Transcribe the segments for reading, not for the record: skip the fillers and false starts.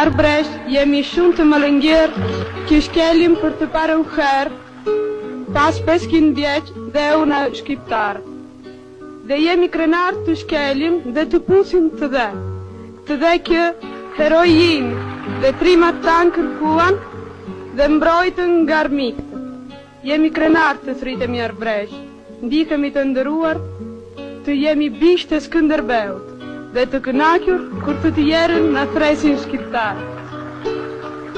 Arbresh jemi shumë të mëlëngjer që shkelim për të parën herë, pas 500 vjeç dhe una shqiptar. Dhe jemi krenar të shkelim dhe të pusim të dhe që herojin dhe trimat tanë kërkuan dhe mbrojtën nga armikët. Jemi krenar të thritemi Arbresh, ndihemi të ndëruar, të jemi bisht të Skënderbeut dhe të kënaqur kur të tjerën në thresin shqiptar.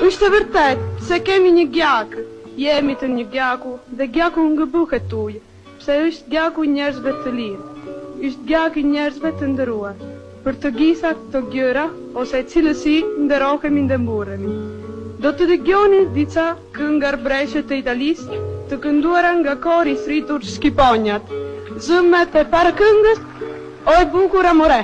Është të vërtet se kemi një gjak, jemi të një gjaku dhe gjaku ngëbuhet ujë, pse është gjaku i njerëzve të lirë, është gjaku i njerëzve të ndëruar, për të gjitha të gjëra ose cilësi ndërohemi dhe mburemi. Do të dëgjoni dica këngë arbreshe të Italisë, të kënduara nga kori thritur Shqiponjat. Zëmet e para këngës, o e bukur amore.